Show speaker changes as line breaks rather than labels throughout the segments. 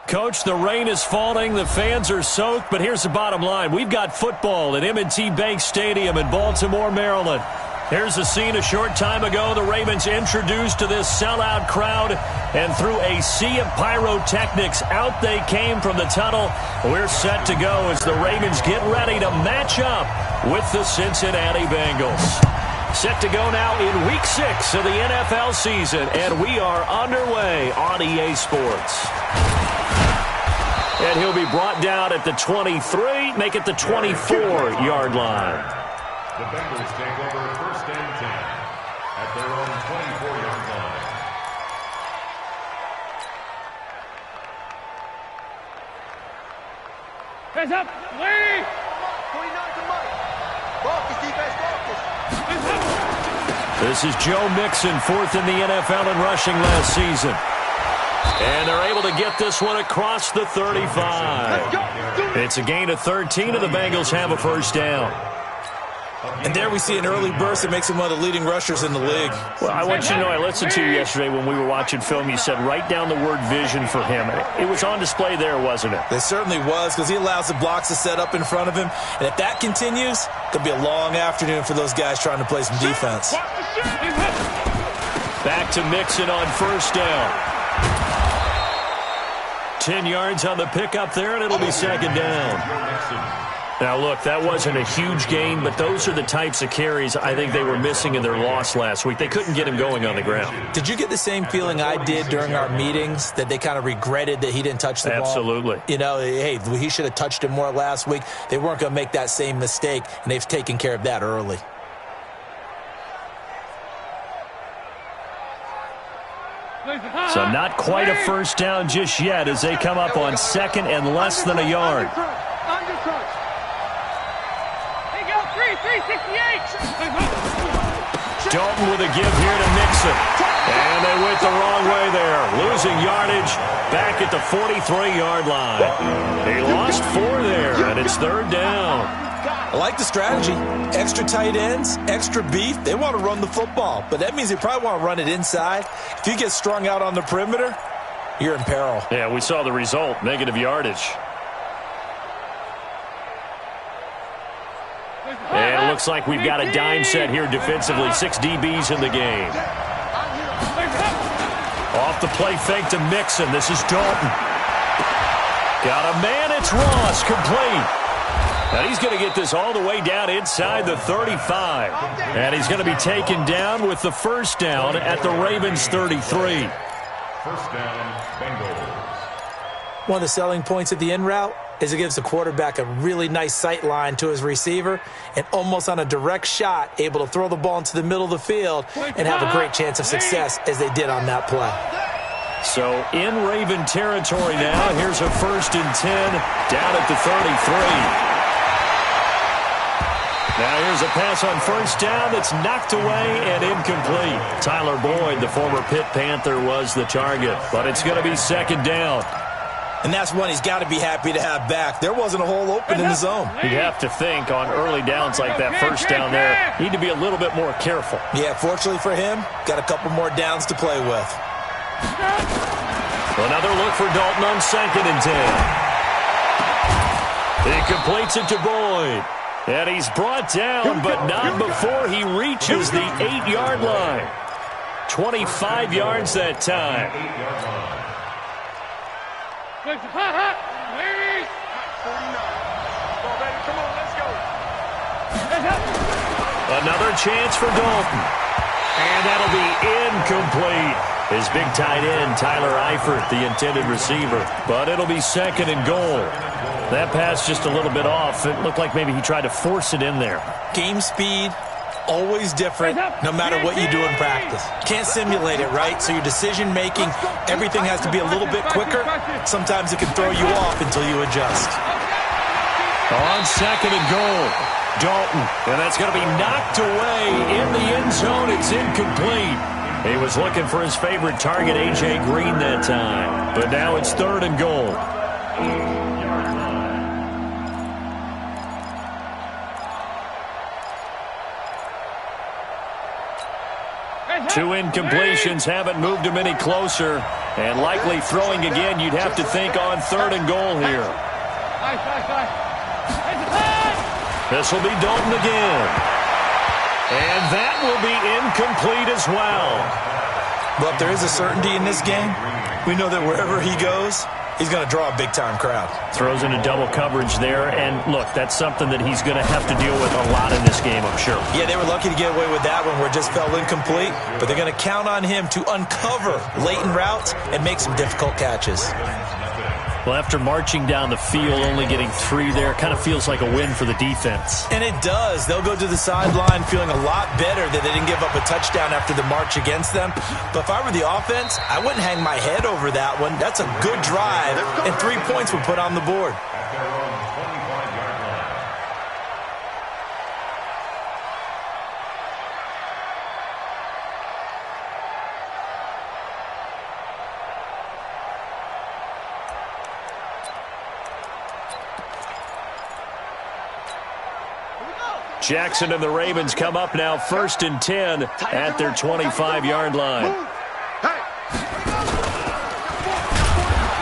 Coach, the rain is falling, the fans are soaked, but here's the bottom line. We've got football at M&T Bank Stadium in Baltimore, Maryland. Here's the scene a short time ago. The Ravens introduced to this sellout crowd, and through a sea of pyrotechnics, out they came from the tunnel. We're set to go as the Ravens get ready to match up with the Cincinnati Bengals. Set to go now in Week 6 of the NFL season, and we are underway on EA Sports. And he'll be brought down at the 23, make it the 24-yard line.
The Bengals take over 1st and 10 at their own 24-yard line.
Hands up, Lee!
29 to Mike. Focus, defense, focus.
This is Joe Mixon, 4th in the NFL in rushing last season. And they're able to get this one across the 35. It's a gain of 13, and the Bengals have a first down.
And there we see an early burst that makes him one of the leading rushers in the league.
Well, I want you to know, I listened to you yesterday when we were watching film. You said write down the word vision for him. It was on display there, wasn't it?
It certainly was, because he allows the blocks to set up in front of him. And if that continues, it could be a long afternoon for those guys trying to play some defense.
Back to Mixon on first down. 10 yards on the pickup there, and it'll be second down. Now, look, that wasn't a huge gain, but those are the types of carries I think they were missing in their loss last week. They couldn't get him going on the ground.
Did you get the same feeling I did during our meetings, that they kind of regretted that he didn't touch the ball?
Absolutely.
You know, hey, he should have touched it more last week. They weren't going to make that same mistake, and they've taken care of that early.
So not quite a first down just yet as they come up on second and less than a yard. Dalton with a give here to Mixon. And they went the wrong way there. Losing yardage back at the 43-yard line. He lost 4 there, and it's third down.
I like the strategy. Extra tight ends, extra beef. They want to run the football, but that means they probably want to run it inside. If you get strung out on the perimeter, you're in peril.
Yeah, we saw the result, negative yardage. And it looks like we've got a dime set here defensively. 6 DBs in the game. Off the play fake to Mixon. This is Dalton. Got a man. It's Ross. Complete. And he's going to get this all the way down inside the 35. And he's going to be taken down with the first down at the Ravens 33.
First down, Bengals.
One of the selling points of the in route is it gives the quarterback a really nice sight line to his receiver, and almost on a direct shot, able to throw the ball into the middle of the field and have a great chance of success as they did on that play.
So in Raven territory now, here's a 1st and 10 down at the 33. Now here's a pass on first down that's knocked away and incomplete. Tyler Boyd, the former Pitt Panther, was the target, but it's going to be second down.
And that's one he's got to be happy to have back. There wasn't a hole open in the zone.
You'd have to think on early downs like that first down there, need to be a little bit more careful.
Yeah, fortunately for him, got a couple more downs to play with.
Another look for Dalton on 2nd and 10. He completes it to Boyd. And he's brought down, but not before he reaches the 8-yard line. 25 yards that time. Another chance for Dalton. And that'll be incomplete. His big tight end, Tyler Eifert, the intended receiver. But it'll be 2nd and goal. That pass just a little bit off. It looked like maybe he tried to force it in there.
Game speed, always different, no matter what you do in practice. Can't simulate it, right? So your decision-making, everything has to be a little bit quicker. Sometimes it can throw you off until you adjust.
On 2nd and goal, Dalton. And that's going to be knocked away in the end zone. It's incomplete. He was looking for his favorite target, A.J. Green, that time. But now it's 3rd and goal. 2 incompletions haven't moved him any closer. And likely throwing again, you'd have to think on 3rd and goal here. This will be Dalton again. And that will be incomplete as well.
But there is a certainty in this game. We know that wherever he goes, he's going to draw a big-time crowd.
Throws into double coverage there. And, look, that's something that he's going to have to deal with a lot in this game, I'm sure.
Yeah, they were lucky to get away with that one where it just fell incomplete. But they're going to count on him to uncover latent routes and make some difficult catches.
Well, after marching down the field, only getting 3 there, kind of feels like a win for the defense.
And it does. They'll go to the sideline feeling a lot better that they didn't give up a touchdown after the march against them. But if I were the offense, I wouldn't hang my head over that one. That's a good drive, and 3 points were put on the board.
Jackson and the Ravens come up now 1st and 10 at their 25-yard line.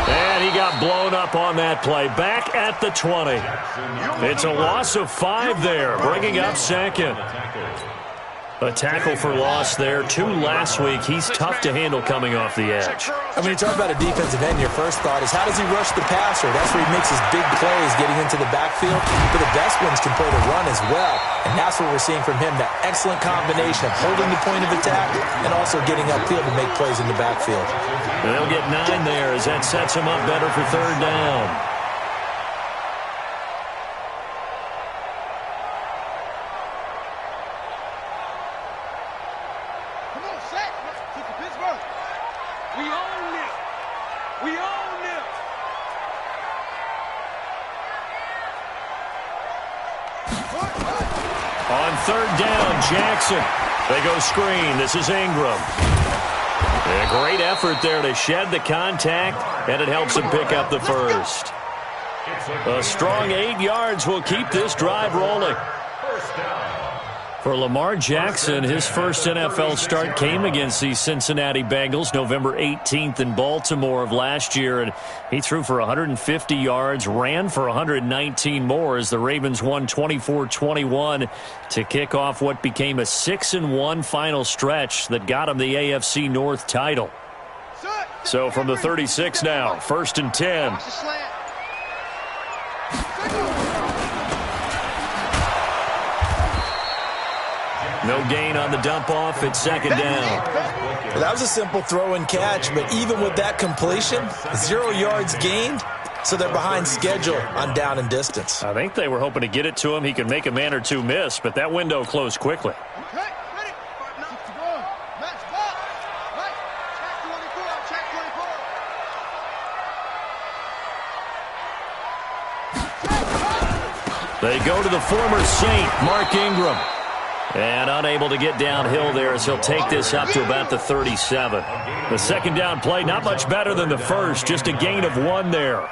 And he got blown up on that play. Back at the 20. It's a loss of 5 there, bringing up 2nd. A tackle for loss there. 2 last week. He's tough to handle coming off the edge.
I mean, you talk about a defensive end, your first thought is how does he rush the passer? That's where he makes his big plays getting into the backfield. But the best ones can play the run as well. And that's what we're seeing from him, that excellent combination of holding the point of attack and also getting upfield to make plays in the backfield.
And they'll get 9 there as that sets him up better for 3rd down. On 3rd down, Jackson. They go screen. This is Ingram. And a great effort there to shed the contact, and it helps him pick up the first. A strong 8 yards will keep this drive rolling. For Lamar Jackson, his first NFL start came against the Cincinnati Bengals November 18th in Baltimore of last year, and he threw for 150 yards, ran for 119 more as the Ravens won 24-21 to kick off what became a 6-1 final stretch that got him the AFC North title. So from the 36 now, 1st and 10. No gain on the dump-off. It's 2nd down.
Well, that was a simple throw and catch, but even with that completion, 0 yards gained, so they're behind schedule on down and distance.
I think they were hoping to get it to him. He could make a man or 2 miss, but that window closed quickly. They go to the former Saint, Mark Ingram. And unable to get downhill there as he'll take this up to about the 37. The 2nd down play, not much better than the first, just a gain of 1 there.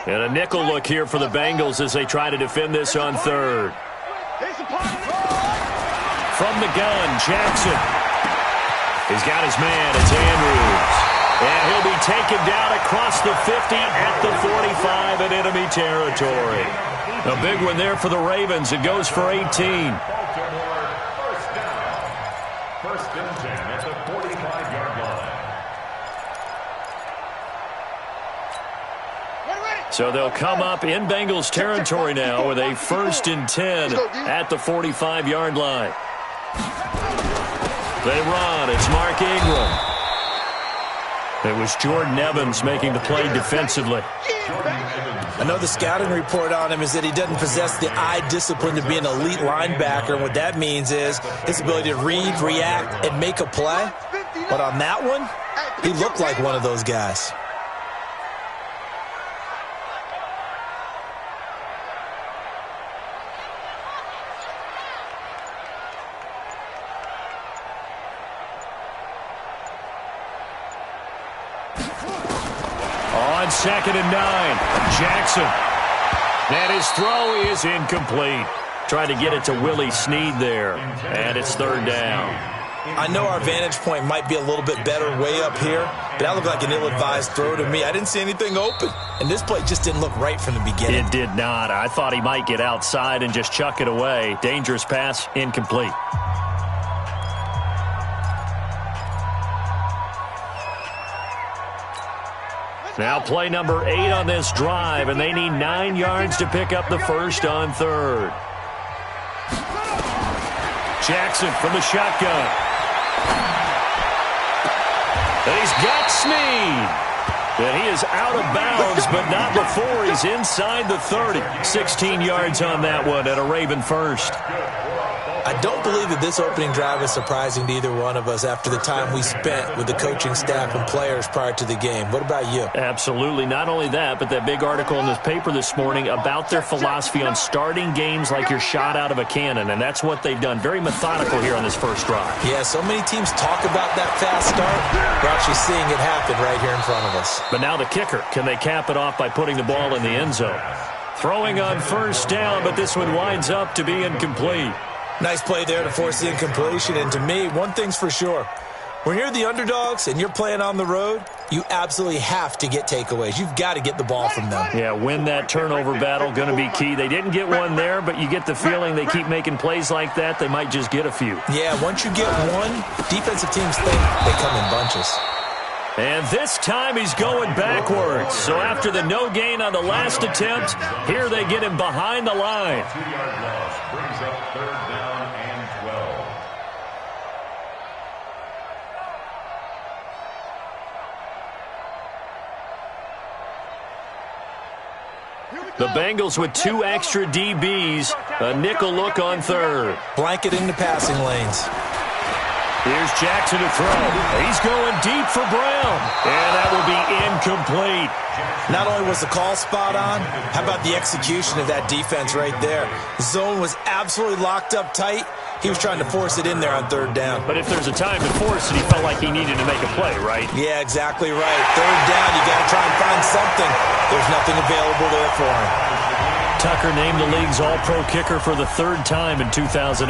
And a nickel look here for the Bengals as they try to defend this on 3rd. From the gun, Jackson. He's got his man. It's Andrews. And he'll be taken down across the 50 at the 45 in enemy territory. A big one there for the Ravens. It goes for 18.
First and 10 at the 45-yard line.
So they'll come up in Bengals territory now with a 1st and 10 at the 45-yard line. They run. It's Mark Ingram. It was Jordan Evans making the play defensively.
I know the scouting report on him is that he doesn't possess the eye discipline to be an elite linebacker. And what that means is his ability to read, react, and make a play. But on that one, he looked like one of those guys.
On 2nd and 9, Jackson. And his throw is incomplete. Trying to get it to Willie Snead there. And it's 3rd down.
I know our vantage point might be a little bit better way up here, but that looked like an ill-advised throw to me. I didn't see anything open, and this play just didn't look right from the beginning.
It did not. I thought he might get outside and just chuck it away. Dangerous pass, incomplete. Now play number 8 on this drive, and they need 9 yards to pick up the first on 3rd. Jackson from the shotgun. And he's got Snead. And he is out of bounds, but not before he's inside the 30. 16 yards on that one and a Raven first.
I don't believe that this opening drive is surprising to either one of us after the time we spent with the coaching staff and players prior to the game. What about you?
Absolutely. Not only that, but that big article in this paper this morning about their philosophy on starting games like you're shot out of a cannon, and that's what they've done. Very methodical here on this first drive.
Yeah, so many teams talk about that fast start. We're actually seeing it happen right here in front of us.
But now the kicker. Can they cap it off by putting the ball in the end zone? Throwing on 1st down, but this one winds up to be incomplete.
Nice play there to force the incompletion. And to me, one thing's for sure. When you're the underdogs and you're playing on the road, you absolutely have to get takeaways. You've got to get the ball from them.
Yeah, win that turnover battle, going to be key. They didn't get one there, but you get the feeling they keep making plays like that, they might just get a few.
Yeah, once you get one, defensive teams think they come in bunches.
And this time he's going backwards. So after the no gain on the last attempt, here they get him behind the line.
2-yard loss brings up 3rd down and 12.
The Bengals with 2 extra DBs, a nickel look on 3rd.
Blanketing the passing lanes.
Here's Jackson to throw. He's going deep for Brown. And that will be incomplete.
Not only was the call spot on, how about the execution of that defense right there? The zone was absolutely locked up tight. He was trying to force it in there on 3rd down.
But if there's a time to force it, he felt like he needed to make a play, right?
Yeah, exactly right. 3rd down, you got to try and find something. There's nothing available there for him.
Tucker named the league's all-pro kicker for the 3rd time in 2018.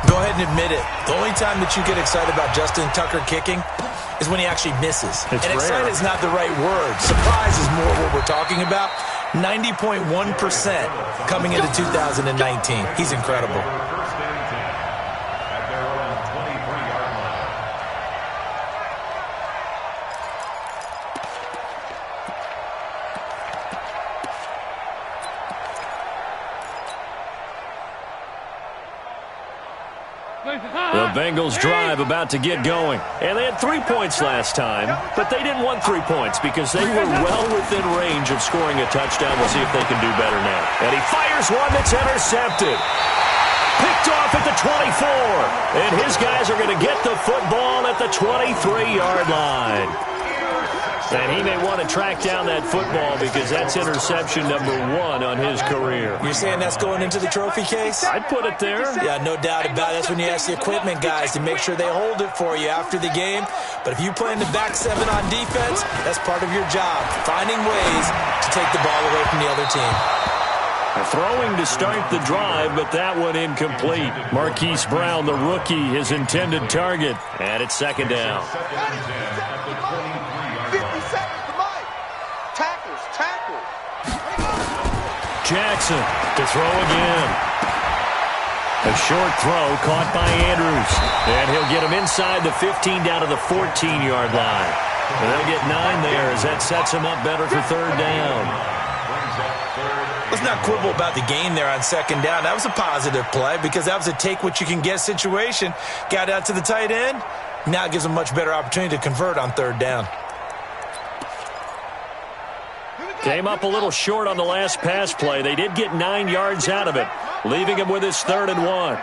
Go ahead and admit it. The only time that you get excited about Justin Tucker kicking is when he actually misses.
It's
and
rare.
excited is not the right word. Surprise is more what we're talking about. 90.1% coming into 2019. He's incredible.
1st and 10 at their own 23-yard line.
The Bengals drive about to get going. And they had 3 points last time, but they didn't want 3 points because they were well within range of scoring a touchdown. We'll see if they can do better now. And he fires one that's intercepted. Picked off at the 24. And his guys are going to get the football at the 23-yard line. And he may want to track down that football because that's interception number 1 on his career.
You're saying that's going into the trophy case?
I'd put it there.
Yeah, no doubt about it. That's when you ask the equipment guys to make sure they hold it for you after the game. But if you play in the back 7 on defense, that's part of your job, finding ways to take the ball away from the other team.
Throwing to start the drive, but that one incomplete. Marquise Brown, the rookie, his intended target. And it's 2nd down.
2nd and 10 at the 23-yard
50
line.
seconds to Mike. Tackle.
Jackson to throw again. A short throw caught by Andrews. And he'll get him inside the 15 down to the 14-yard line. And they'll get 9 there as that sets him up better for 3rd down.
Let's not quibble about the gain there on 2nd down. That was a positive play because that was a take-what-you-can-get situation. Got out to the tight end. Now it gives them a much better opportunity to convert on 3rd down.
Came up a little short on the last pass play. They did get 9 yards out of it, leaving him with his 3rd and 1.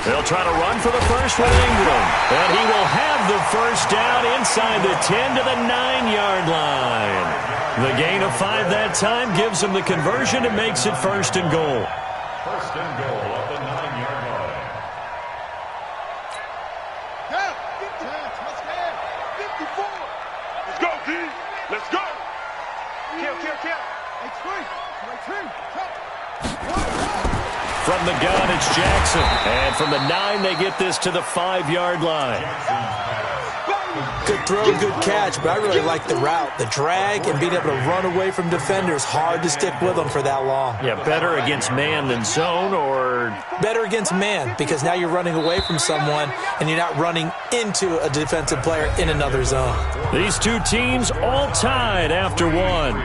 They'll try to run for the first with Ingram. And he will have the first down inside the 10 to the 9-yard line. The gain of 5 that time gives him the conversion and makes it 1st and goal.
1st and goal at the 9-yard line.
from the gun, it's Jackson. And from the 9, they get this to the 5-yard line.
Good throw, good catch, but I really like the route. The drag and being able to run away from defenders, hard to stick with them for that long.
Yeah, better against man than zone, or?
Better against man, because now you're running away from someone and you're not running into a defensive player in another zone.
These two teams all tied after one.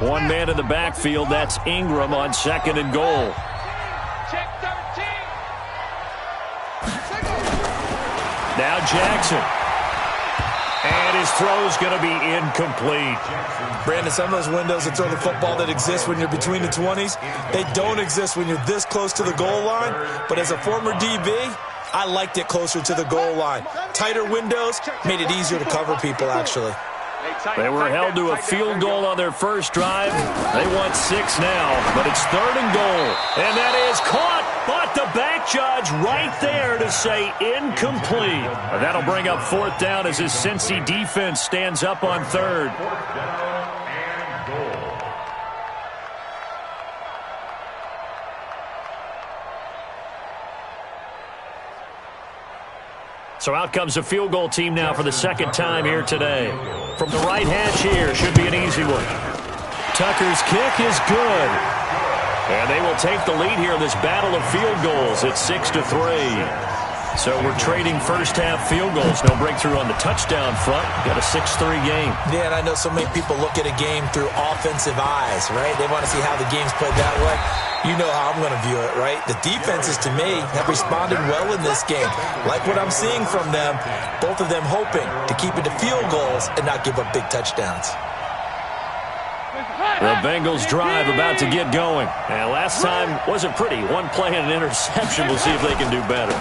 One man in the backfield, that's Ingram on 2nd and goal.
Check 13.
Now Jackson. And his throw's going to be incomplete.
Brandon, some of those windows to throw the football that exist when you're between the 20s, they don't exist when you're this close to the goal line. But as a former DB, I liked it closer to the goal line. Tighter windows made it easier to cover people, actually.
They were held to a field goal on their first drive. They want 6 now, but it's 3rd and goal. And that is caught, but the back judge right there to say incomplete. And that'll bring up 4th down as his Cincy defense stands up on 3rd.
4th down and goal.
So out comes a field goal team now for the 2nd time here today. From the right hash here, should be an easy one. Tucker's kick is good. And they will take the lead here in this battle of field goals. It's 6-3. So we're trading first-half field goals. No breakthrough on the touchdown front. Got a 6-3 game.
Yeah, and I know so many people look at a game through offensive eyes, right? They want to see how the game's played that way. You know how I'm going to view it, right? The defenses, to me, have responded well in this game. Like what I'm seeing from them, both of them hoping to keep it to field goals and not give up big touchdowns.
The Bengals drive about to get going. And last time wasn't pretty. One play and an interception. We'll see if they can do better.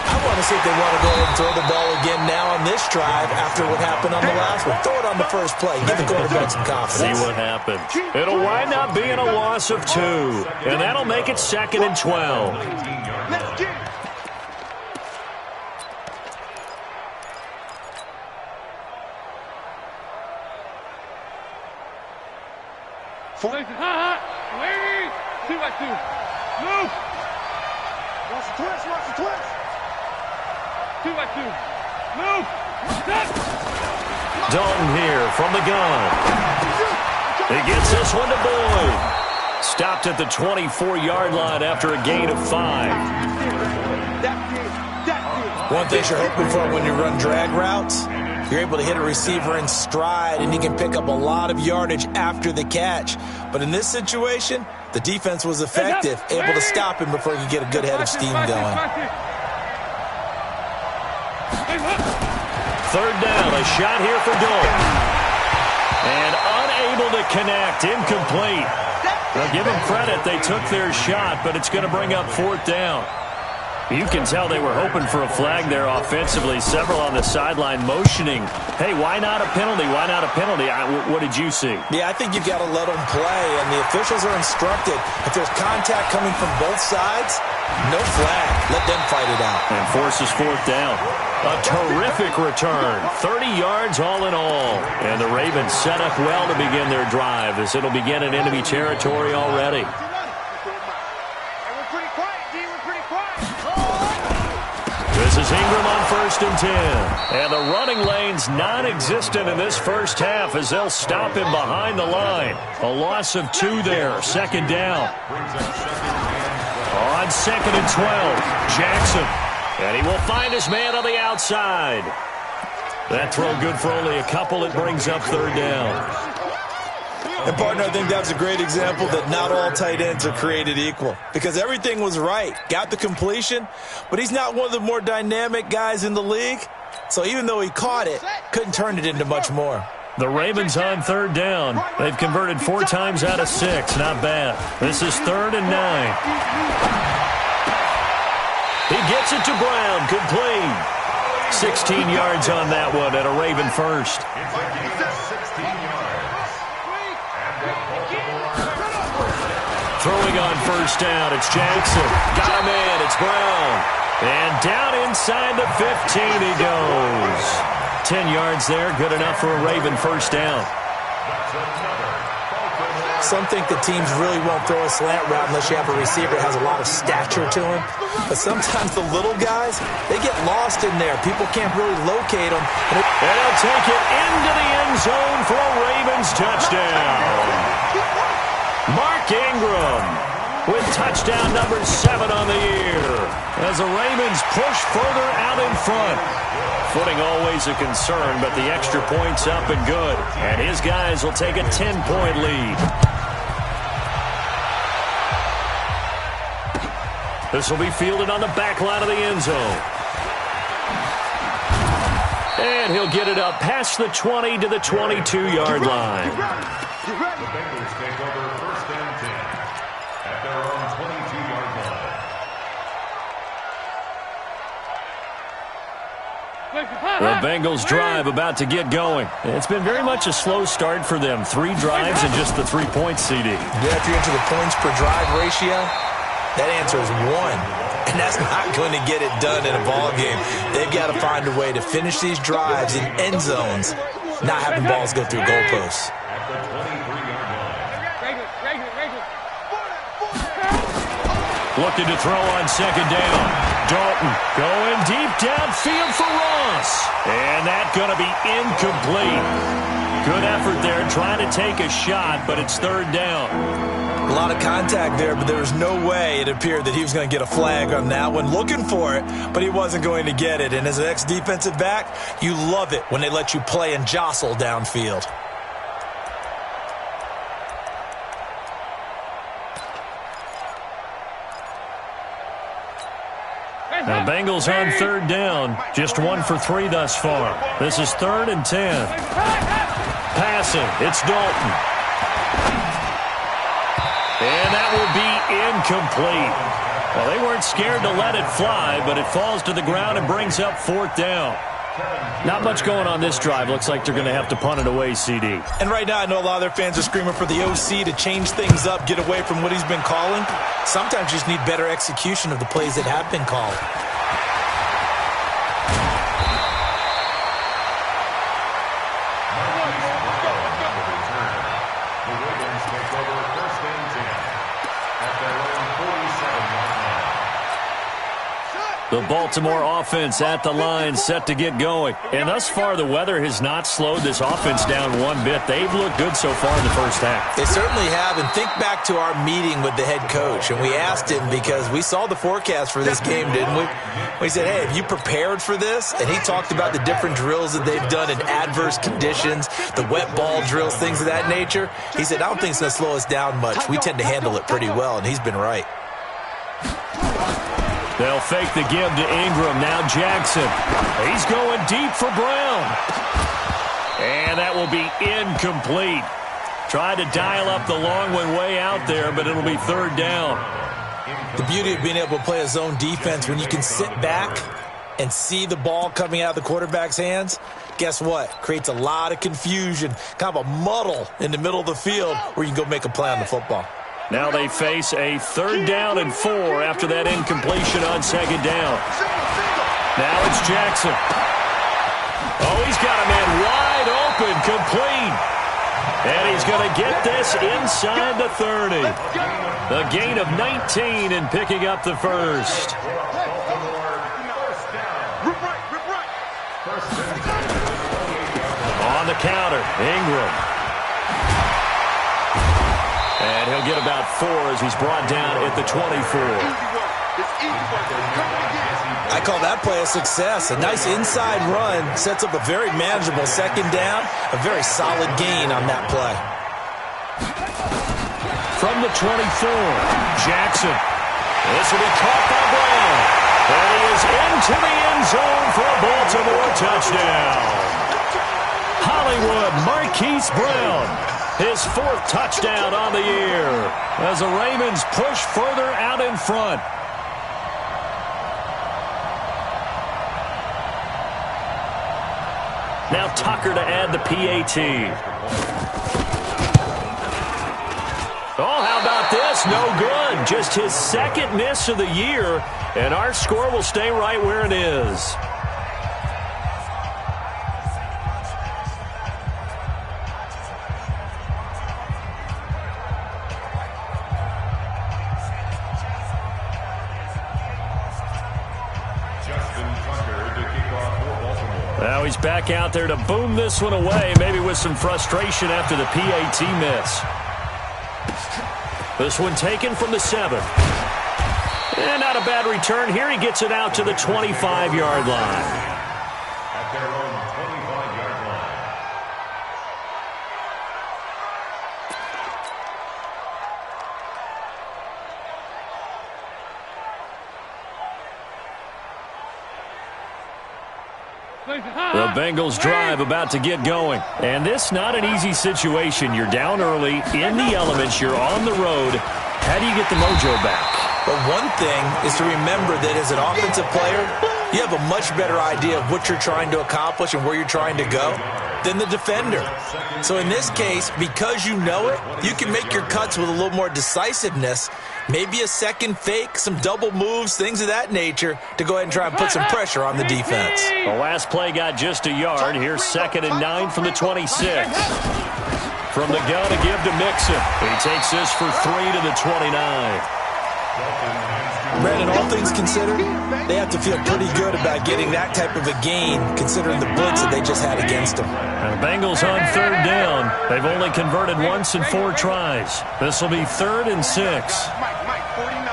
I want to see if they want to go ahead and throw the ball again now on this drive after what happened on the last one. Throw it on the first play. Give the quarterback some confidence.
See what happens. It'll wind up being a loss of 2. And that'll make it 2nd and 12.
Let's get it.
Wait. 2-by-2. Move.
Watch the twist, watch the twist.
2-by-2. Move.
Dalton here from the gun. He gets this one to Boyd. Stopped at the 24-yard line after a gain of 5.
One thing you're hoping for when you run drag routes, you're able to hit a receiver in stride, and he can pick up a lot of yardage after the catch. But in this situation, the defense was effective, able to stop him before he could get a good head of steam going.
3rd down, a shot here for Dalton. And unable to connect, incomplete. Now give them credit, they took their shot, but it's going to bring up 4th down. You can tell they were hoping for a flag there offensively. Several on the sideline motioning. Hey, why not a penalty? Why not a penalty? What did you see?
Yeah, I think you've got to let them play, and the officials are instructed. If there's contact coming from both sides, no flag. Let them fight it out.
And forces 4th down. A terrific return. 30 yards all in all. And the Ravens set up well to begin their drive as it'll begin in enemy territory already. This is Ingram on 1st and 10. And the running lane's non-existent in this first half as they'll stop him behind the line. A loss of 2 there. 2nd down. On 2nd and 12, Jackson. And he will find his man on the outside. That throw good for only a couple. It brings up 3rd down.
And, partner, I think that's a great example that not all tight ends are created equal. Because everything was right. Got the completion, but he's not one of the more dynamic guys in the league. So even though he caught it, couldn't turn it into much more.
The Ravens on 3rd down. They've converted 4 times out of 6. Not bad. This is 3rd and 9. He gets it to Brown. Complete. 16 yards on that one and a Raven first. Throwing on first down, it's Jackson. Got him in, it's Brown. And down inside the 15 he goes. 10 yards there, good enough for a Raven first down.
Some think the teams really won't throw a slant route unless you have a receiver that has a lot of stature to him. But sometimes the little guys, they get lost in there. People can't really locate them.
And he'll take it into the end zone for a Ravens touchdown. Mark Ingram with touchdown number 7 on the year as the Ravens push further out in front. Footing always a concern, but the extra point's up and good. And his guys will take a 10-point lead. This will be fielded on the back line of the end zone. And he'll get it up past the 20 to the 22-yard line.
The Bengals take over first and 10 at their own 22-yard line.
The Bengals drive about to get going. It's been very much a slow start for them. 3 drives and just the 3 points, CD.
Yeah, if you're into the points per drive ratio, that answer is 1. And that's not going to get it done in a ball game. They've got to find a way to finish these drives in end zones, not having balls go through goalposts.
Looking to throw on second down. Dalton going deep downfield for Ross. And that's going to be incomplete. Good effort there trying to take a shot, but it's third down.
A lot of contact there, but there was no way it appeared that he was going to get a flag on that one. Looking for it, but he wasn't going to get it. And as an ex-defensive back, you love it when they let you play and jostle downfield.
Now Bengals on third down. Just 1 for 3 thus far. This is 3rd and 10. Passing, it's Dalton. And that will be incomplete. Well, they weren't scared to let it fly, but it falls to the ground and brings up 4th down. Not much going on this drive. Looks like they're going to have to punt it away, CD.
And right now, I know a lot of their fans are screaming for the OC to change things up, get away from what he's been calling. Sometimes you just need better execution of the plays that have been called.
The Ravens take over first and 10 at their own 47-yard line.
The Baltimore offense at the line, set to get going. And thus far, the weather has not slowed this offense down one bit. They've looked good so far in the first half.
They certainly have. And think back to our meeting with the head coach. And we asked him, because we saw the forecast for this game, didn't we? We said, hey, have you prepared for this? And he talked about the different drills that they've done in adverse conditions, the wet ball drills, things of that nature. He said, I don't think it's going to slow us down much. We tend to handle it pretty well, and he's been right.
They'll fake the give to Ingram. Now Jackson. He's going deep for Brown. And that will be incomplete. Tried to dial up the long one way out there, but it'll be third down.
The beauty of being able to play a zone defense when you can sit back and see the ball coming out of the quarterback's hands, guess what? Creates a lot of confusion, kind of a muddle in the middle of the field where you can go make a play on the football.
Now they face a 3rd down and 4 after that incompletion on second down. Now it's Jackson. Oh, he's got a man wide open, complete. And he's going to get this inside the 30. A gain of 19 and picking up the first. On the counter, Ingram. And he'll get about 4 as he's brought down at the 24.
I call that play a success. A nice inside run sets up a very manageable second down, a very solid gain on that play.
From the 24, Jackson. This will be caught by Brown. And he is into the end zone for a Baltimore touchdown. Hollywood Marquise Brown. His 4th touchdown on the year as the Ravens push further out in front. Now Tucker to add the PAT. Oh, how about this? No good. Just his second miss of the year, and our score will stay right where it is. Now he's back out there to boom this one away, maybe with some frustration after the PAT miss. This one taken from the 7. And not a bad return here. He gets it out to the 25-yard line.
At their own 25-yard line.
The Bengals drive about to get going. And this not an easy situation. You're down early, in the elements, you're on the road. How do you get the mojo back?
But one thing is to remember that as an offensive player, you have a much better idea of what you're trying to accomplish and where you're trying to go than the defender. So in this case, because you know it, you can make your cuts with a little more decisiveness, maybe a second fake, some double moves, things of that nature, to go ahead and try and put some pressure on the defense.
The last play got just a yard. Here's 2nd and 9 from the 26. From the gun to give to Mixon. He takes this for 3 to the 29.
Brandon, all things considered, they have to feel pretty good about getting that type of a gain, considering the blitz that they just had against them.
And the Bengals on 3rd down. They've only converted once in 4 tries. This will be 3rd and 6.
Mike, 49.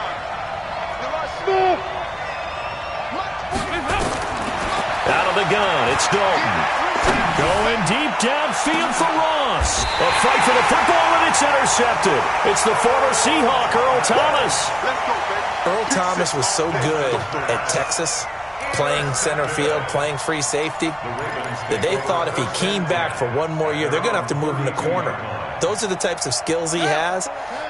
Out of the gun, it's Dalton. Going deep downfield for Ross. A fight for the football, and it's intercepted. It's the former Seahawk, Earl Thomas.
Earl Thomas was so good at Texas, playing center field, playing free safety, that they thought if he came back for one more year, they're going to have to move him to corner. Those are the types of skills he has.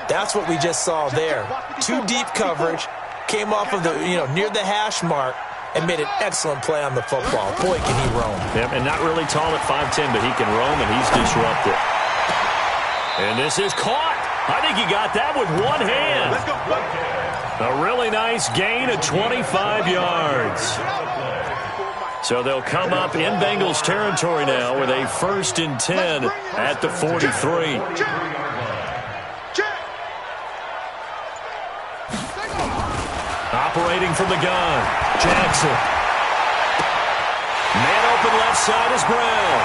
That's what we just saw there. 2 deep coverage, came off of the, near the hash mark, and made an excellent play on the football. Boy, can he roam.
Yep, and not really tall at 5'10", but he can roam, and he's disruptive. And this is caught. I think he got that with one hand.
Let's go.
A really nice gain of 25 yards. So they'll come up in Bengals territory now with a 1st and 10 at the 43. Operating from the gun, Jackson. Man open left side is Brown.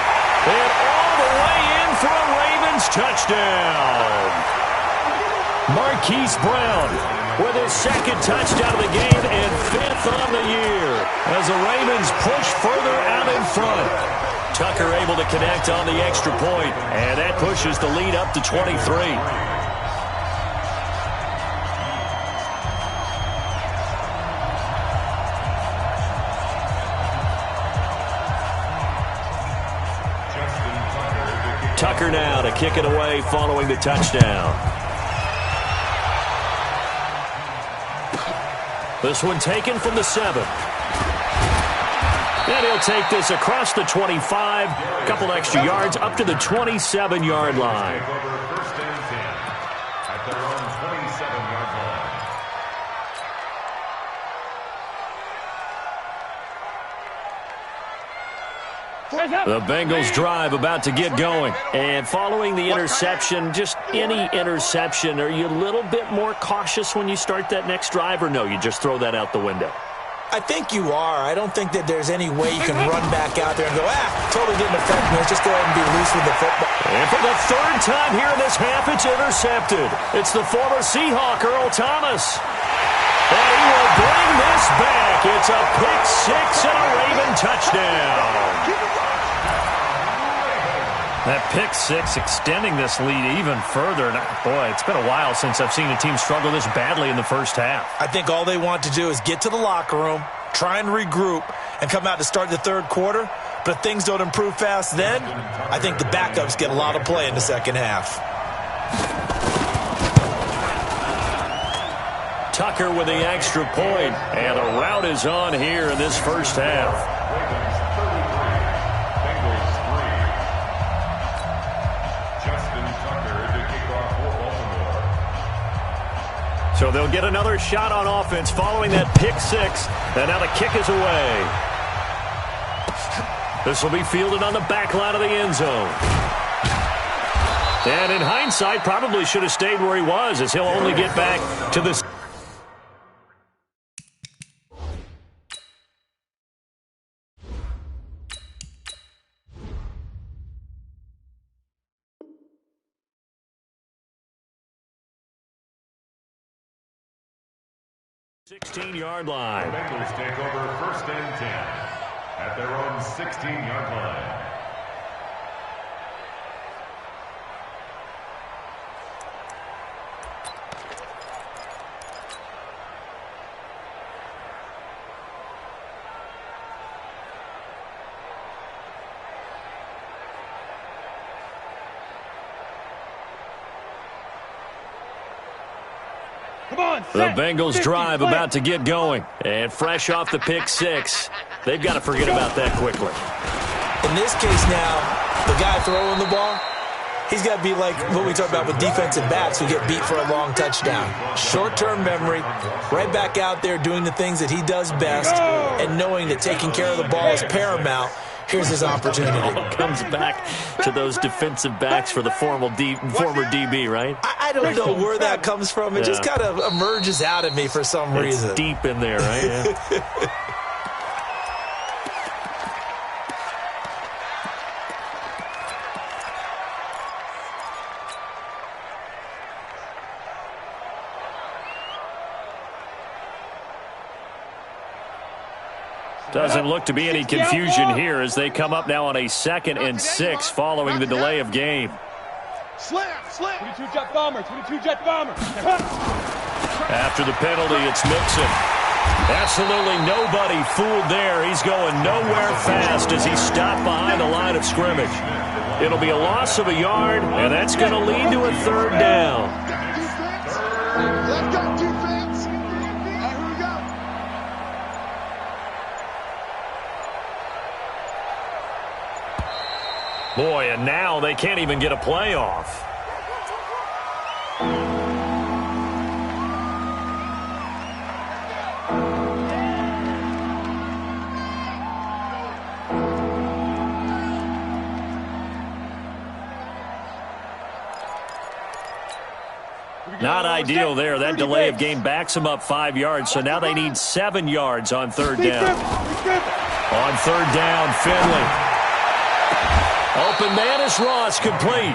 And all the way in for a Ravens touchdown. Marquise Brown with his 2nd touchdown of the game and 5th on the year as the Ravens push further out in front. Tucker able to connect on the extra point, and that pushes the lead up to 23. Tucker now to kick it away following the touchdown. This one taken from the 7. And he'll take this across the 25, a couple extra yards up to the 27-yard line.
First and 10 at their own 27-yard line.
The Bengals drive about to get going. And following the interception, just any interception, are you a little bit more cautious when you start that next drive, or no, you just throw that out the window?
I think you are. I don't think that there's any way you can run back out there and go, totally didn't affect me. Let's just go ahead and be loose with the football.
And for the 3rd time here in this half, it's intercepted. It's the former Seahawk, Earl Thomas. And he will bring this back. It's a pick 6 and a Raven touchdown. That pick 6 extending this lead even further. And boy, it's been a while since I've seen a team struggle this badly in the first half.
I think all they want to do is get to the locker room, try and regroup, and come out to start the 3rd quarter. But if things don't improve fast then, I think the backups get a lot of play in the 2nd half.
Tucker with the extra point, and the route is on here in this first half. So they'll get another shot on offense following that pick six. And now the kick is away. This will be fielded on the back line of the end zone. And in hindsight, probably should have stayed where he was, as he'll only get back to the 16-yard line.
The Bengals take over first and 10 at their own 16-yard line.
The Bengals drive about to get going. And fresh off the pick six, they've got to forget about that quickly.
In this case now, the guy throwing the ball, he's got to be like what we talk about with defensive backs who get beat for a long touchdown. Short-term memory, right back out there doing the things that he does best, and knowing that taking care of the ball is paramount. Here's his opportunity.
Comes back to those defensive backs for the former DB, right?
I don't know where that comes from. It just kind of emerges out of me for some reason.
It's deep in there, right? Yeah. Doesn't look to be any confusion here as they come up now on a 2nd and 6 following the delay of game.
Slam.
22-jet bomber. 22-jet bomber.
After the penalty, it's Mixon. Absolutely nobody fooled there. He's going nowhere fast as he stopped behind the line of scrimmage. It'll be a loss of a yard, and that's going to lead to a 3rd down.
Let's go, defense. Here we go.
Boy, and now they can't even get a playoff. Not ideal there. That delay of game backs them up 5 yards, so now they need 7 yards on 3rd down. On 3rd down, Finley. Open man is Ross, complete.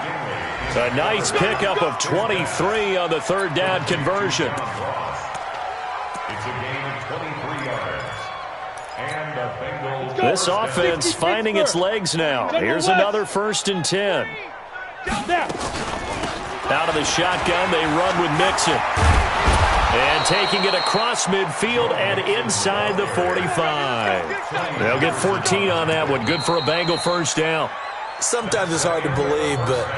A nice pickup of 23 on the 3rd down conversion.
It's a gain of 23 yards. And the Bengals.
This offense finding its legs now. Here's another 1st and 10. Out of the shotgun, they run with Mixon. And taking it across midfield and inside the 45. They'll get 14 on that one. Good for a Bengal 1st down.
Sometimes it's hard to believe, but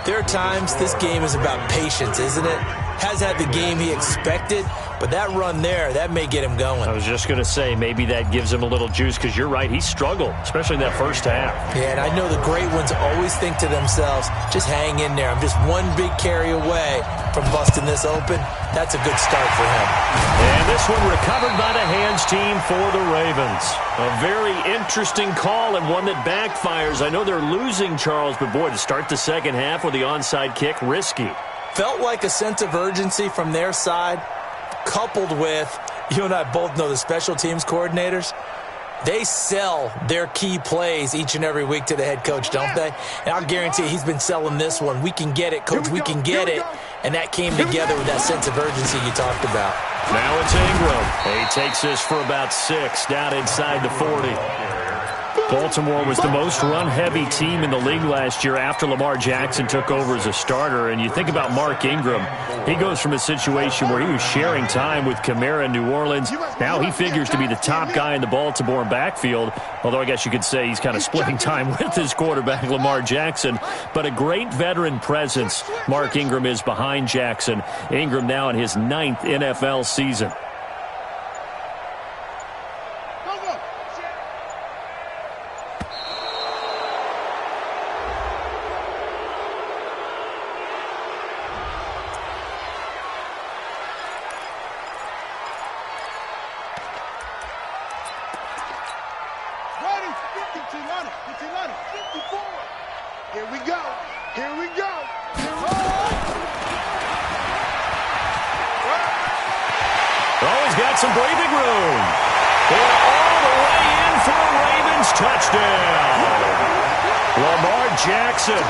there are times this game is about patience, isn't it? Has had the game he expected, but that run there, that may get him going.
I was just going to say, maybe that gives him a little juice, because you're right, he struggled, especially in that 1st half.
Yeah, and I know the great ones always think to themselves, just hang in there. I'm just one big carry away from busting this open. That's a good start for him.
And this one recovered by the hands team for the Ravens. A very interesting call and one that backfires. I know they're losing, Charles, but boy, to start the 2nd half with the onside kick, risky.
Felt like a sense of urgency from their side, coupled with, you and I both know the special teams coordinators, they sell their key plays each and every week to the head coach, don't they? And I'll guarantee he's been selling this one. We can get it, coach, we can get it. And that came together with that sense of urgency you talked about.
Now it's Ingram. He takes this for about 6 down inside the 40. Baltimore was the most run-heavy team in the league last year after Lamar Jackson took over as a starter. And you think about Mark Ingram, he goes from a situation where he was sharing time with Kamara in New Orleans. Now he figures to be the top guy in the Baltimore backfield, although I guess you could say he's kind of splitting time with his quarterback, Lamar Jackson. But a great veteran presence Mark Ingram is behind Jackson. Ingram now in his 9th NFL season.
we go. Here we go.
Oh, he's got some breathing room. They're all the way in for a Ravens touchdown. Lamar Jackson,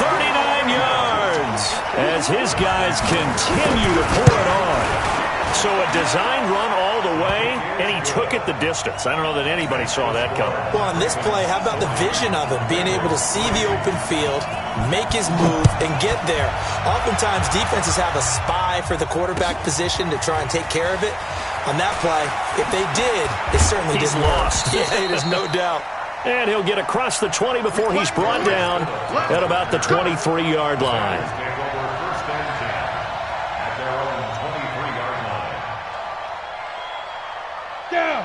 39 yards, as his guys continue to pour it on. So a design run all the way, and he took it the distance. I don't know that anybody saw that coming.
Well, on this play, how about the vision of him, being able to see the open field, make his move, and get there. Oftentimes, defenses have a spy for the quarterback position to try and take care of it. On that play, if they did, it certainly didn't
lost.
work. Yeah, there's no doubt.
And he'll get across the 20 before he's brought down at about the 23-yard line.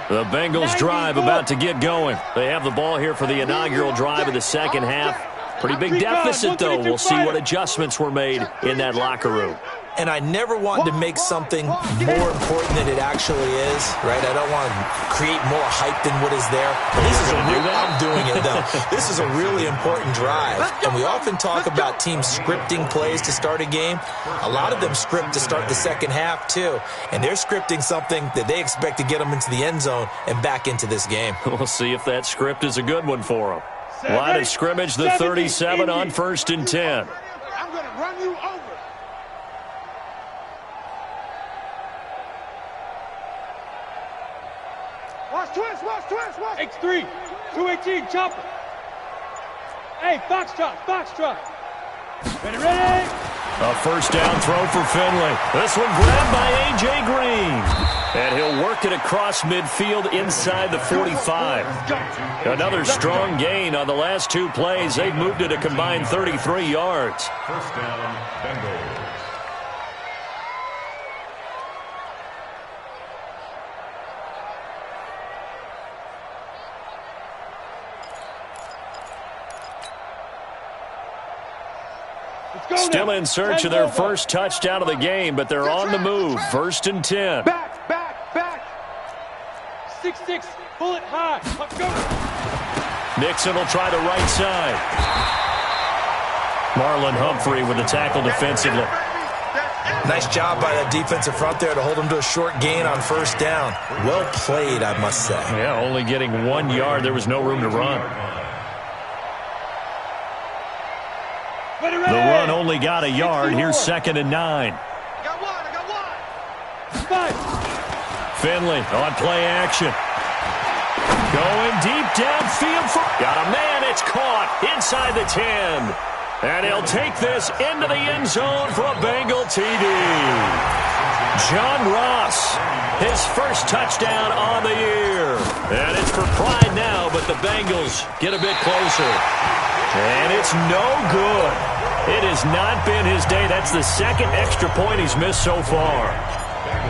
The Bengals drive about to get going. They have the ball here for the inaugural drive of the second half. Pretty big deficit, though. We'll see what adjustments were made in that locker room.
And I never want to make something more important than it actually is, right? I don't want to create more hype than what is there. But this is I'm doing it, though. This is a really important drive. And we often talk about teams scripting plays to start a game. A lot of them script to start the second half, too. And they're scripting something that they expect to get them into the end zone and back into this game.
We'll see if that script is a good one for them. Line of scrimmage, the 37 on 1st and 10.
I'm going to run you over. Watch twist, watch twist, watch.
X3, 218, chopper. Hey, foxtrot. Ready.
A first down throw for Finley. This one grabbed by A.J. Green. And he'll work it across midfield inside the 45. Another strong gain on the last two plays. They've moved it a combined 33 yards.
First down, Bengals.
Still in search of their first touchdown of the game, but they're on the move. 1st and 10.
Back. 6-6, bullet high. Let's go.
Nixon will try the right side. Marlon Humphrey with the tackle defensively.
Nice job by that defensive front there to hold him to a short gain on first down. Well played, I must say.
Yeah, only getting 1 yard. There was no room to run. The run only got a yard. Here's 2nd and 9.
I got one.
Five.
Finley on play action. Going deep downfield. Got a man. It's caught inside the 10. And he'll take this into the end zone for a Bengal TD. John Ross, his first touchdown on the year. And it's for pride now, but the Bengals get a bit closer. And it's no good. It has not been his day. That's the second extra point he's missed so far.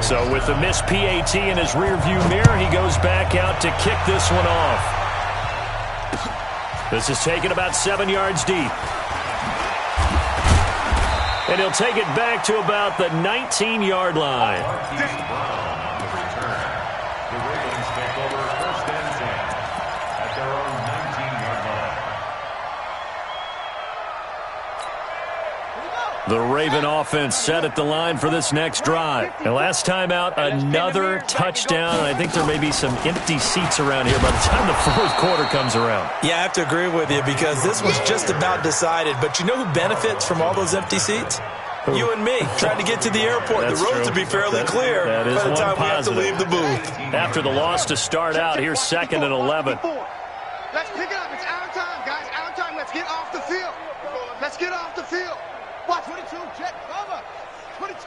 So with the missed PAT in his rearview mirror, he goes back out to kick this one off. This is taken about 7 yards deep. And he'll take it back to about the 19-yard line. The Raven offense set at the line for this next drive. And last time out, another touchdown. I think there may be some empty seats around here by the time the fourth quarter comes around.
Yeah, I have to agree with you because this was just about decided. But you know who benefits from all those empty seats? You and me, trying to get to the airport.
That's
the roads
true.
will be fairly clear
that is
by the time we have to
positive.
leave the booth.
After the loss to start out, here's 2nd and 11.
Let's pick it up. It's our time, guys. Our time. Let's get off the field. Let's get off the field. Watch 22, jet, bomber. 22,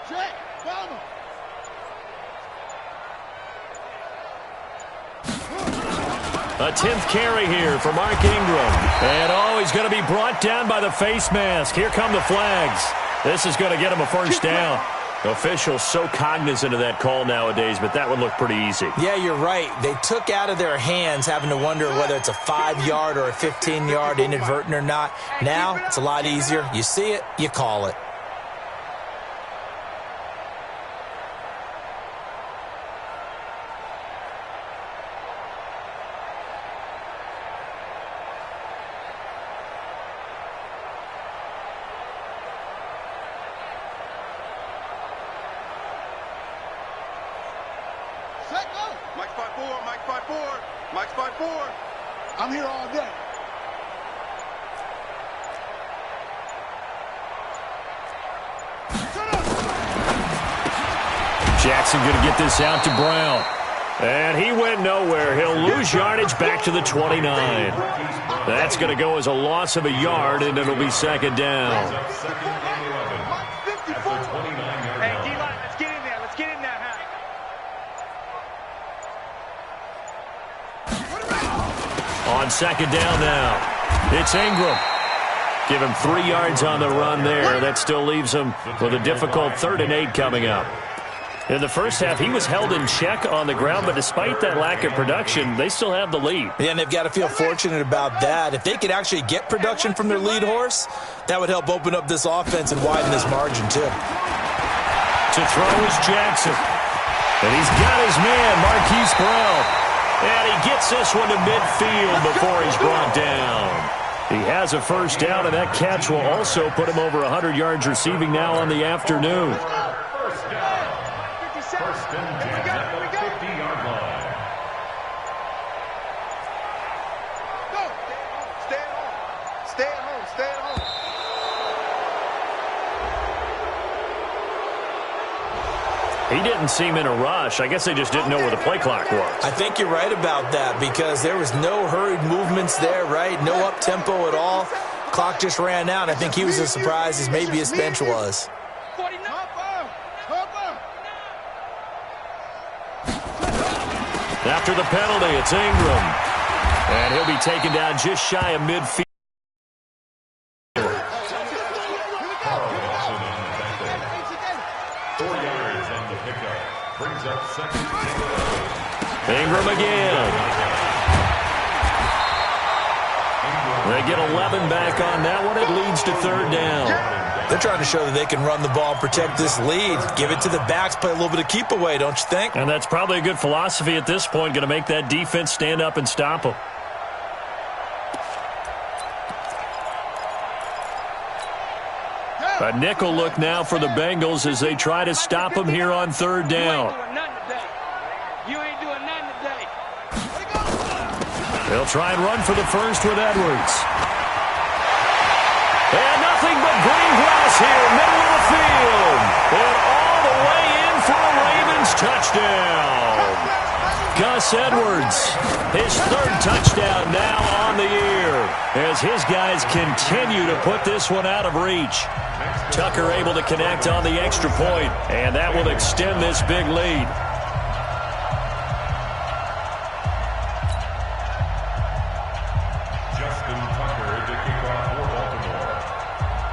jet, bomber.
A 10th carry here for Mark Ingram. And oh, he's going to be brought down by the face mask. Here come the flags. This is going to get him a first down. Officials so cognizant of that call nowadays, but that would look pretty easy.
Yeah, you're right. They took out of their hands having to wonder whether it's a 5-yard or a 15-yard inadvertent or not. Now, it's a lot easier. You see it, you call it.
Set, go. Mike 5-4, Mike 5-4, Mike 5-4. I'm here all day.
Jackson going to get this out to Brown. And he went nowhere. He'll lose yardage back to the 29. That's going to go as a loss of a yard, and it'll be second down.
Hey, D-line, let's get in there. Let's get in there,
On second down now, it's Ingram. Give him 3 yards on the run there. That still leaves him with a difficult 3rd and 8 coming up. In the first half, he was held in check on the ground, but despite that lack of production, they still have the lead.
Yeah, and they've got to feel fortunate about that. If they could actually get production from their lead horse, that would help open up this offense and widen this margin, too.
To throw is Jackson. And he's got his man, Marquise Brown. And he gets this one to midfield before he's brought down. He has a first down, and that catch will also put him over 100 yards receiving now on the afternoon.
First and 10 at the 50-yard line.
Go. Stay at home. Stay at home. Stay at home.
He didn't seem in a rush. I guess they just didn't know where the play clock was.
I think you're right about that because there was no hurried movements there, right? No up-tempo at all. Clock just ran out. I think he was as surprised as maybe his bench was.
After the penalty, it's Ingram. And he'll be taken down just shy of midfield. Ingram again. They get 11 back on that one. It leads to 3rd down.
They're trying to show that they can run the ball and protect this lead. Give it to the backs, play a little bit of keep away, don't you think?
And that's probably a good philosophy at this point, going to make that defense stand up and stop them. A nickel look now for the Bengals as they try to stop them here on 3rd down.
You ain't doing nothing today.
They'll try and run for the first with Edwards. And nothing but green grass here, middle of the field. And all the way in for a Ravens touchdown. Gus Edwards, his 3rd touchdown now on the year as his guys continue to put this one out of reach. Tucker able to connect on the extra point, and that will extend this big lead.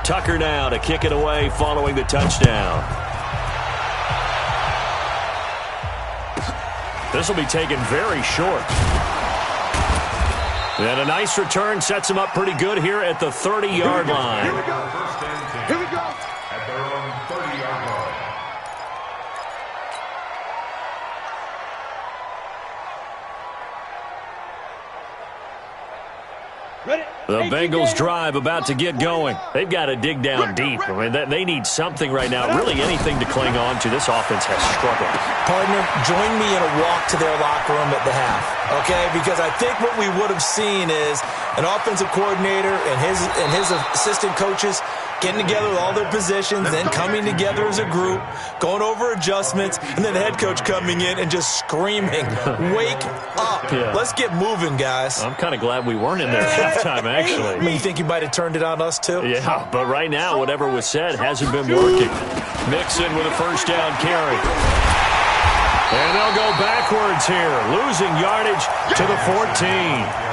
Tucker now to kick it away following the touchdown. This will be taken very short. And a nice return sets him up pretty good here at the 30-yard line.
Here we go. Here we go.
At their own 30-yard line.
The Bengals drive about to get going. They've got to dig down deep. I mean, they need something right now, really anything to cling on to. This offense has struggled.
Partner, join me in a walk to their locker room at the half, okay? Because I think what we would have seen is an offensive coordinator and his assistant coaches getting together with all their positions, then coming together as a group, going over adjustments, and then the head coach coming in and just screaming, wake up. Yeah. Let's get moving, guys.
I'm kind of glad we weren't in there at halftime, actually.
I mean, you think you might have turned it on us, too?
Yeah, but right now, whatever was said hasn't been working. Mixon with a first down carry. And they'll go backwards here, losing yardage to the 14.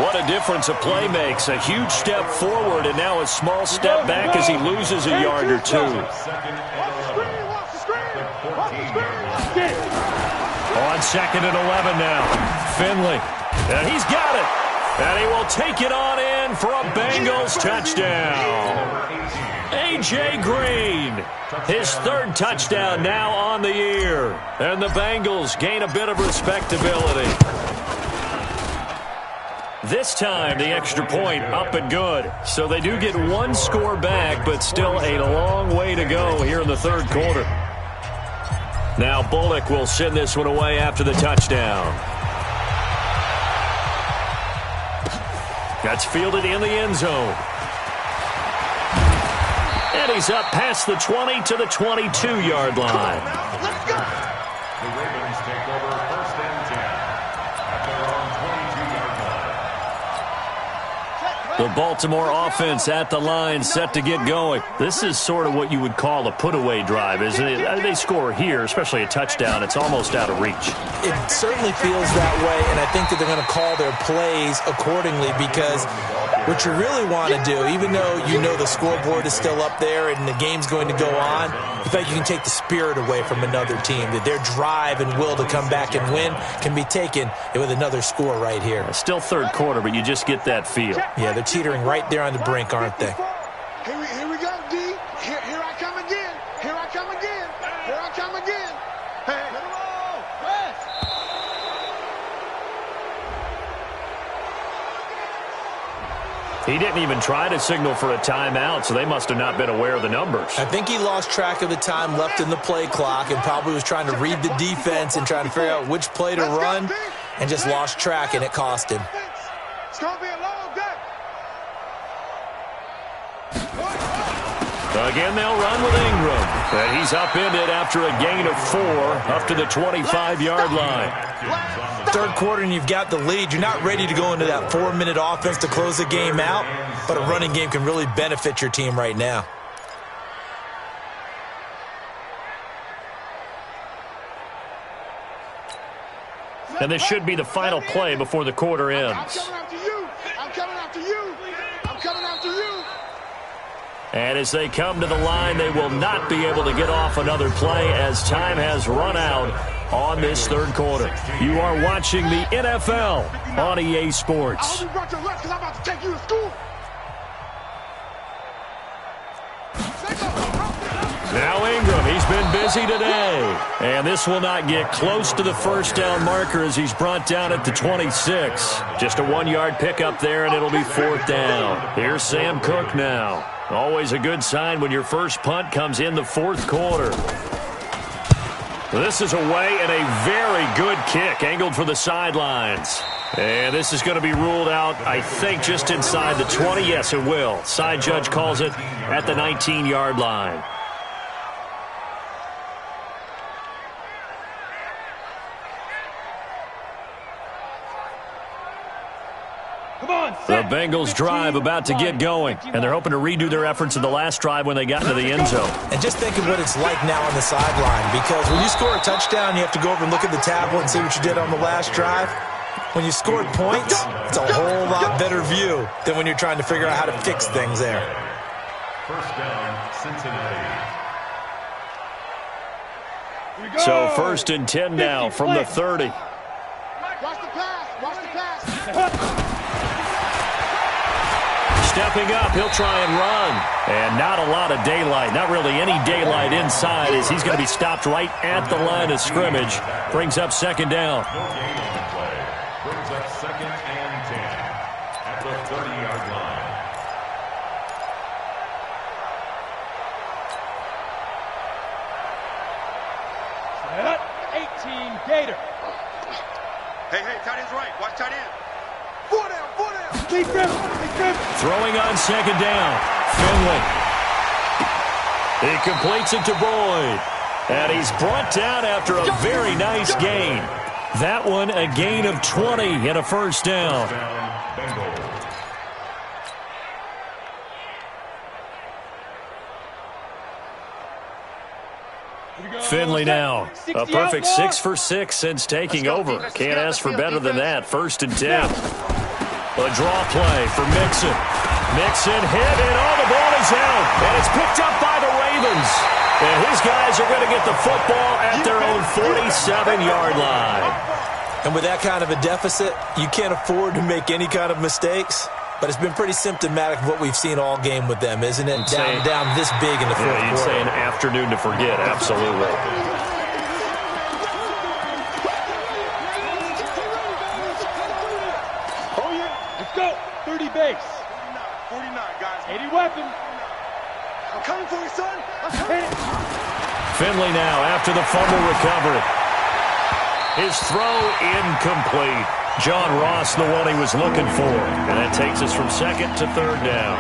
What a difference a play makes. A huge step forward and now a small step back as he loses a yard or two. On 2nd and 11 now. Finley. And he's got it. And he will take it on in for a Bengals touchdown. A.J. Green, his 3rd touchdown now on the year. And the Bengals gain a bit of respectability. This time, the extra point up and good. So they do get 1 score back, but still a long way to go here in the 3rd quarter. Now Bullock will send this one away after the touchdown. That's fielded in the end zone. And he's up past the 20 to the 22-yard line.
Let's go. The Ravens take over 1st and 10 at their own 22-yard line.
The Baltimore offense at the line, set to get going. This is sort of what you would call a put-away drive, isn't it? They score here, especially a touchdown. It's almost out of reach.
It certainly feels that way, and I think that they're going to call their plays accordingly, because what you really want to do, even though you know the scoreboard is still up there and the game's going to go on, in fact, you can take the spirit away from another team, that their drive and will to come back and win can be taken with another score right here.
Still third quarter, but you just get that feel.
Yeah, they're teetering right there on the brink, aren't they?
Here we go, D. Here I come again. Here I come again. Here I come again. Hey.
He didn't even try to signal for a timeout, so they must have not been aware of the numbers.
I think he lost track of the time left in the play clock and probably was trying to read the defense and trying to figure out which play to run, and just lost track, and it cost him.
It's going to be a long day.
Again, they'll run with Ingram. And he's upended after a gain of 4 up to the 25-yard line.
Third quarter and you've got the lead. You're not ready to go into that 4-minute offense to close the game out, but a running game can really benefit your team right now.
And this should be the final play before the quarter ends.
I'm coming after you. I'm coming after you. I'm coming after you.
And as they come to the line, they will not be able to get off another play as time has run out on this third quarter. You are watching the NFL on EA Sports.
I only brought your lunch because I'm about to take you to school.
Now Ingram, he's been busy today. And this will not get close to the first down marker as he's brought down at the 26. Just a 1-yard pickup there, and it'll be 4th down. Here's Sam Cook now. Always a good sign when your first punt comes in the 4th quarter. This is away and a very good kick, angled for the sidelines. And this is going to be ruled out, I think, just inside the 20. Yes, it will. Side judge calls it at the 19-yard line. The Bengals drive about to get going, and they're hoping to redo their efforts in the last drive when they got into the end zone.
And just think of what it's like now on the sideline, because when you score a touchdown, you have to go over and look at the tablet and see what you did on the last drive. When you scored points, it's a whole lot better view than when you're trying to figure out how to fix things there.
First down, Cincinnati.
So 1st and 10 now from the 30.
Watch the pass. Watch the pass.
Stepping up, he'll try and run. And not a lot of daylight, not really any daylight inside, as he's going to be stopped right at the line of scrimmage. Brings up 2nd down.
No gain on the play. Brings up 2nd and 10 at the 30-yard line.
Set. 18, Gator.
Hey, tight end's right. Watch tight end. 4 down.
Keep him.
Throwing on 2nd down. Finley. He completes it to Boyd. And he's brought down after a very nice gain. That one a gain of 20 and a 1st down.
Bengals.
Finley now. A perfect 6 for 6 since taking over. Can't ask for better than that. 1st and 10. A draw play for Mixon. Mixon hit, and the ball is out. And it's picked up by the Ravens. And his guys are going to get the football at their own 47-yard line.
And with that kind of a deficit, you can't afford to make any kind of mistakes. But it's been pretty symptomatic of what we've seen all game with them, isn't it? Down this big in the fourth quarter.
You'd say an afternoon to forget, absolutely.
Oh, yeah. Let's go. 30 base.
49, guys.
80 weapon.
I'm coming for you, son. I'm coming.
Finley now after the fumble recovery. His throw incomplete. John Ross, the one he was looking for. And that takes us from second to third down.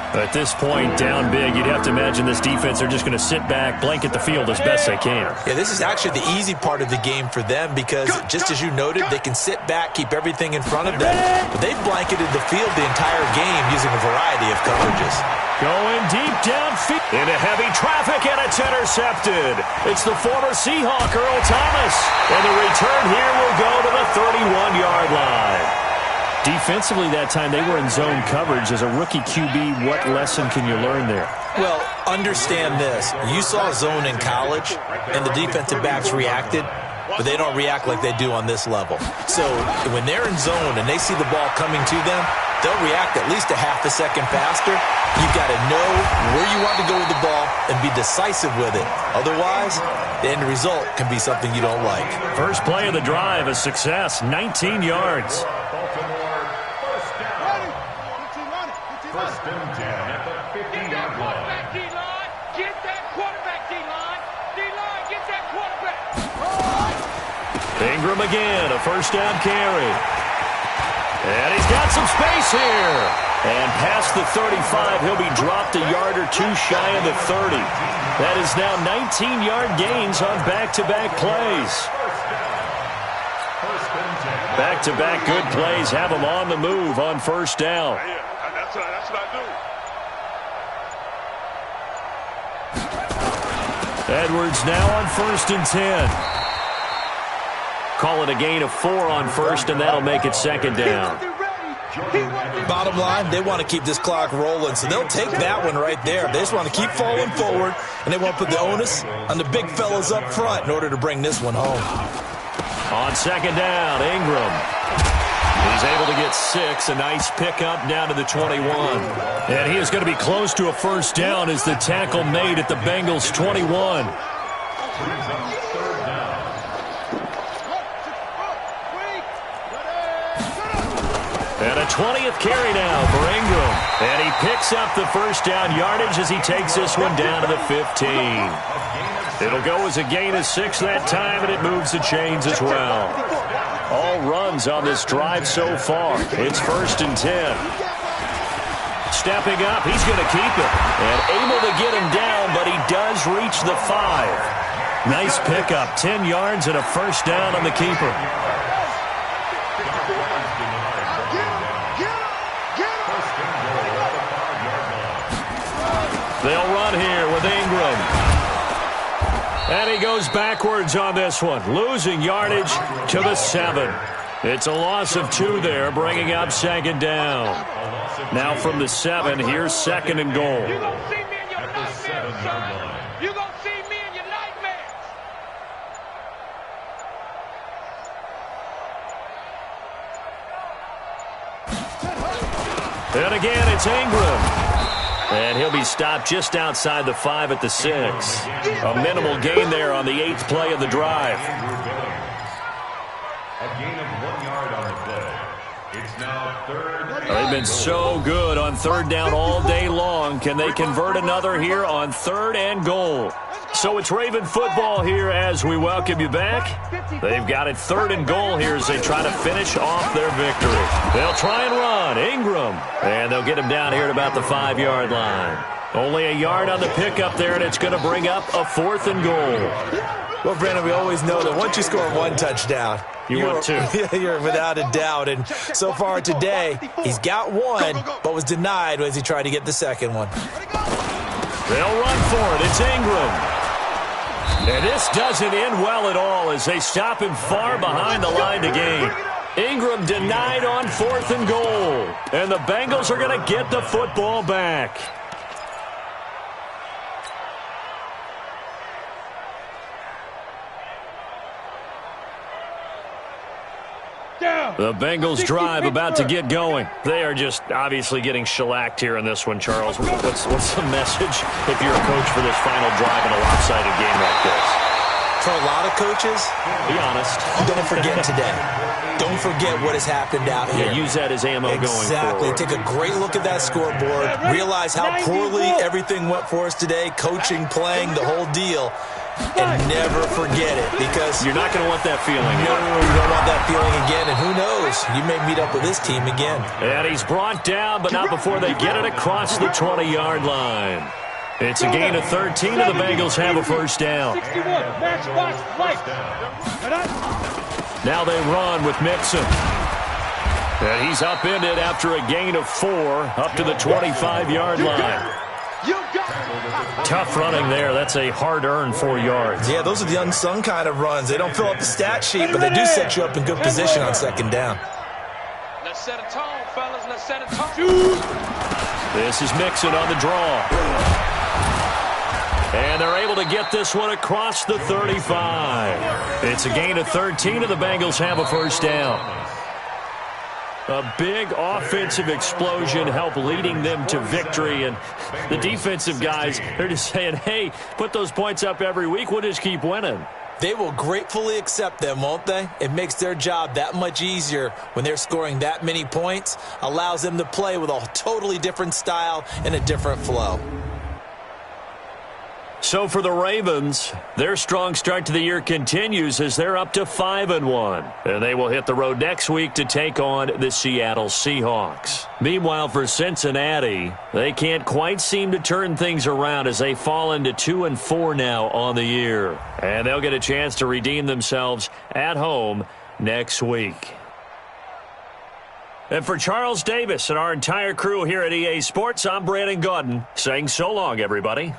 At this point, down big, you'd have to imagine this defense are just going to sit back, blanket the field as best they can.
Yeah, this is actually the easy part of the game for them because, just as you noted, they can sit back, keep everything in front of them. But they've blanketed the field the entire game using a variety of coverages.
Going deep downfield into heavy traffic, and it's intercepted. It's the former Seahawk, Earl Thomas. And the return here will go to the 31-yard line. Defensively that time, they were in zone coverage. As a rookie QB, what lesson can you learn there?
Well, understand this. You saw zone in college, and the defensive backs reacted, but they don't react like they do on this level. So when they're in zone and they see the ball coming to them, they'll react at least a half a second faster. You've got to know where you want to go with the ball and be decisive with it. Otherwise, the end result can be something you don't like.
First play of the drive, a success, 19 yards.
First and 10 at the 50-yard line.
Get that quarterback, D-line. D-line, get that quarterback.
Ingram again, a first down carry. And he's got some space here. And past the 35, he'll be dropped a yard or two shy of the 30. That is now 19-yard gains on back-to-back plays. Back-to-back good plays have him on the move on first down.
That's what I do.
Edwards now on first and 10. Call it a gain of 4 on first, and that'll make it second down.
Bottom line, they want to keep this clock rolling, so they'll take that one right there. They just want to keep falling forward, and they want to put the onus on the big fellas up front in order to bring this one home.
On second down, Ingram. He's able to get 6. A nice pickup down to the 21. And he is going to be close to a first down as the tackle made at the Bengals' 21. And a 20th carry now for Ingram. And he picks up the first down yardage as he takes this one down to the 15. It'll go as a gain of 6 that time, and it moves the chains as well. All runs on this drive so far. It's first and 10. Stepping up, he's going to keep it. And able to get him down, but he does reach the 5. Nice pickup, 10 yards and a first down on the keeper. They'll run here with Ingram. And he goes backwards on this one, losing yardage to the 7. It's a loss of 2 there, bringing up second down. Now from the 7, here's second and goal.
You're going to see me in your nightmares, son. You're going to see me in your nightmares.
And again, it's Ingram. And he'll be stopped just outside the 5 at the 6. A minimal gain there on the 8th play of the drive.
A gain of 1 yard on the play. It's now third.
They've been so good on third down all day long. Can they convert another here on third and goal? So it's Raven football here as we welcome you back. They've got it third and goal here as they try to finish off their victory. They'll try and run. Ingram. And they'll get him down here at about the 5-yard line. Only a yard on the pickup there, and it's going to bring up a 4th and goal.
Well, Brandon, we always know that once you score 1 touchdown,
want 2.
You're without a doubt. And so far today, he's got 1, but was denied as he tried to get the second one.
They'll run for it. It's Ingram. And this doesn't end well at all as they stop him far behind the line to gain. Ingram denied on 4th and goal. And the Bengals are going to get the football back. The Bengals drive about to get going. They are just obviously getting shellacked here in this one, Charles. What's the message if you're a coach for this final drive in a lopsided game like this?
For a lot of coaches,
be honest.
Don't forget today. Don't forget what has happened out here.
Yeah, use that as ammo going forward.
Exactly. Take a great look at that scoreboard. Realize how poorly everything went for us today. Coaching, playing, the whole deal. and never forget it, because
you're not going to want that feeling.
No, you don't want that feeling again, and who knows? You may meet up with this team again.
And he's brought down, but not before they get it across the 20-yard line. It's a gain of 13, and the Bengals have a first down.
61, matchbox, light.
Now they run with Mixon. And he's upended after a gain of 4 up to the 25-yard line. Tough running there. That's a hard-earned 4 yards.
Yeah, those are the unsung kind of runs. They don't fill up the stat sheet, but they do set you up in good position on second down.
Let's set a tone, fellas. Let's set a tone.
This is Mixon on the draw. And they're able to get this one across the 35. It's a gain of 13, and the Bengals have a first down. A big offensive explosion helped leading them to victory. And the defensive guys, they're just saying, hey, put those points up every week. We'll just keep winning.
They will gratefully accept them, won't they? It makes their job that much easier when they're scoring that many points. Allows them to play with a totally different style and a different flow.
So for the Ravens, their strong start to the year continues as they're up to 5-1. And they will hit the road next week to take on the Seattle Seahawks. Meanwhile, for Cincinnati, they can't quite seem to turn things around as they fall into 2-4 now on the year. And they'll get a chance to redeem themselves at home next week. And for Charles Davis and our entire crew here at EA Sports, I'm Brandon Gaudin saying so long, everybody.